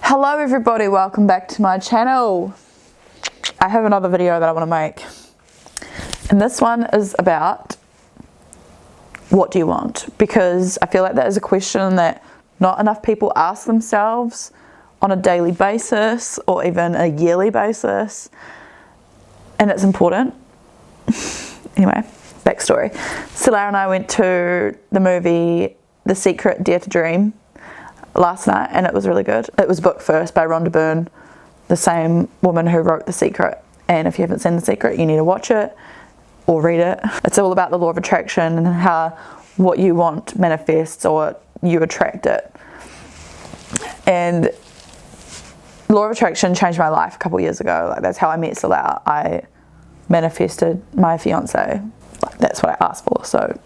Hello everybody, welcome back to my channel. I have another video that I want to make, and this one is about what do you want, because I feel like that is a question that not enough people ask themselves on a daily basis or even a yearly basis, and it's important. Anyway, backstory. Lara and I went to the movie The Secret, Dare to Dream last night, and it was really good. It was booked first by Rhonda Byrne, the same woman who wrote The Secret, and if you haven't seen The Secret, you need to watch it or read it. It's all about the law of attraction and how what you want manifests, or you attract it. And law of attraction changed my life a couple years ago. Like, that's how I met Lara. I manifested my fiance. Like, that's what I asked for. So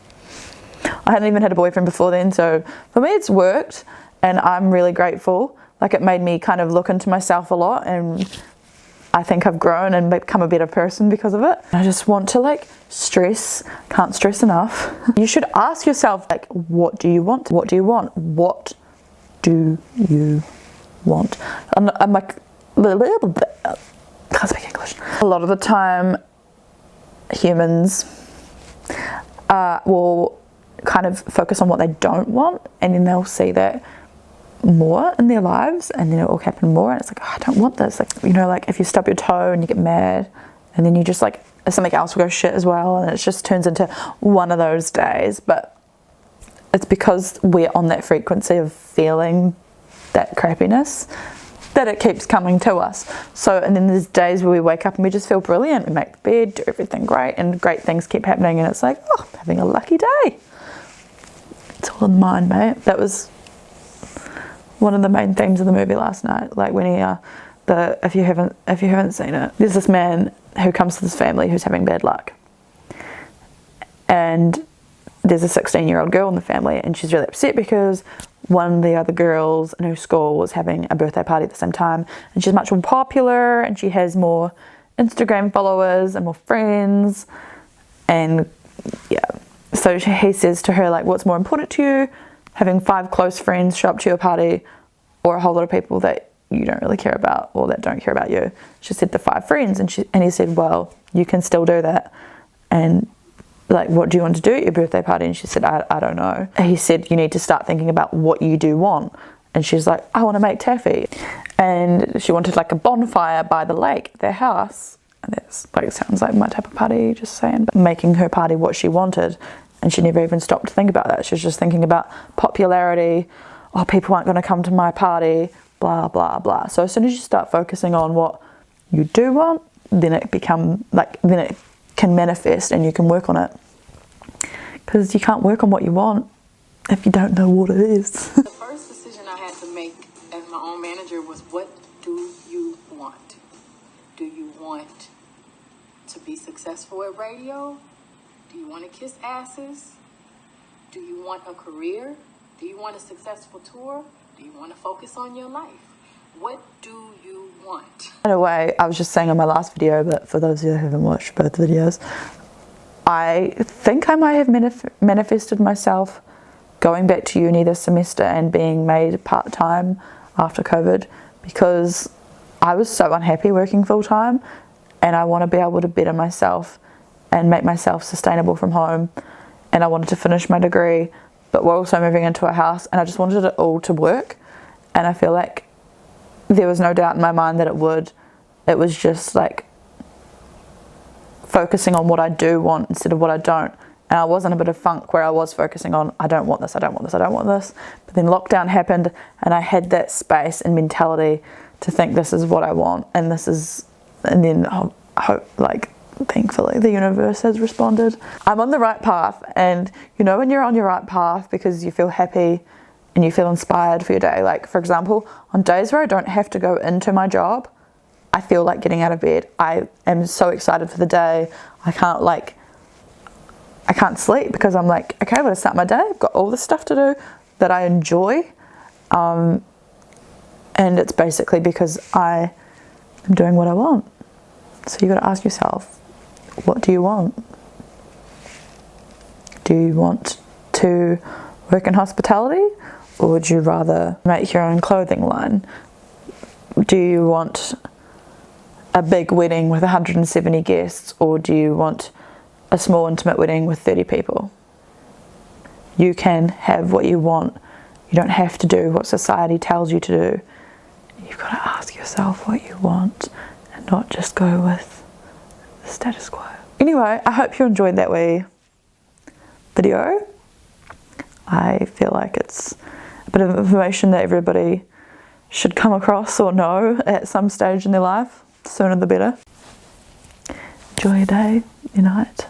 I hadn't even had a boyfriend before then, so for me it's worked, and I'm really grateful. Like, it made me kind of look into myself a lot, and I think I've grown and become a better person because of it. I just want to can't stress enough. You should ask yourself, like, what do you want? What do you want? What do you want? I'm like, can't speak English. A lot of the time, humans will kind of focus on what they don't want, and then they'll see that more in their lives, and then it will happen more, and it's like, oh, I don't want this. Like, you know, like if you stub your toe and you get mad, and then you just like, something else will go shit as well, and it just turns into one of those days. But it's because we're on that frequency of feeling that crappiness that it keeps coming to us. So, and then there's days where we wake up and we just feel brilliant. We make the bed, do everything great, and great things keep happening, and it's like, oh, I'm having a lucky day. It's all in the mind, mate. That was one of the main themes of the movie last night. Like, when if you haven't seen it, there's this man who comes to this family who's having bad luck, and there's a 16-year-old girl in the family, and she's really upset because one of the other girls in her school was having a birthday party at the same time, and she's much more popular, and she has more Instagram followers and more friends, and yeah. So he says to her, like, what's more important to you, having 5 close friends show up to your party, or a whole lot of people that you don't really care about or that don't care about you? She said the 5 friends, and he said, well, you can still do that. And like, what do you want to do at your birthday party? And she said, I don't know. He said, you need to start thinking about what you do want. And she's like, I want to make taffy. And she wanted like a bonfire by the lake at their house. And that's like, sounds like my type of party, just saying. But making her party what she wanted. And she never even stopped to think about that. She was just thinking about popularity. Oh, people aren't going to come to my party, blah, blah, blah. So as soon as you start focusing on what you do want, then it can manifest, and you can work on it. Because you can't work on what you want if you don't know what it is. The first decision I had to make as my own manager was, what do you want? Do you want to be successful at radio? Do you want to kiss asses? Do you want a career? Do you want a successful tour? Do you want to focus on your life? What do you want? In a way, I was just saying in my last video, but for those of you who haven't watched both videos, I think I might have manifested myself going back to uni this semester and being made part-time after COVID, because I was so unhappy working full-time, and I want to be able to better myself and make myself sustainable from home. And I wanted to finish my degree, but we're also moving into a house, and I just wanted it all to work. And I feel like there was no doubt in my mind that it would. It was just like focusing on what I do want instead of what I don't. And I was in a bit of funk where I was focusing on, I don't want this, I don't want this, I don't want this. But then lockdown happened, and I had that space and mentality to think, this is what I want, and this is, and then I hope, like, thankfully the universe has responded. I'm on the right path, and you know when you're on your right path because you feel happy and you feel inspired for your day. Like, for example, on days where I don't have to go into my job, I feel like getting out of bed. I am so excited for the day. I can't sleep because I'm like, okay, I'm gonna start my day. I've got all this stuff to do that I enjoy, and it's basically because I am doing what I want. So you got to ask yourself, what do you want? Do you want to work in hospitality, or would you rather make your own clothing line? Do you want a big wedding with 170 guests, or do you want a small intimate wedding with 30 people? You can have what you want. You don't have to do what society tells you to do. You've got to ask yourself what you want and not just go with the status quo. Anyway, I hope you enjoyed that wee video. I feel like it's a bit of information that everybody should come across or know at some stage in their life. The sooner the better. Enjoy your day, your night.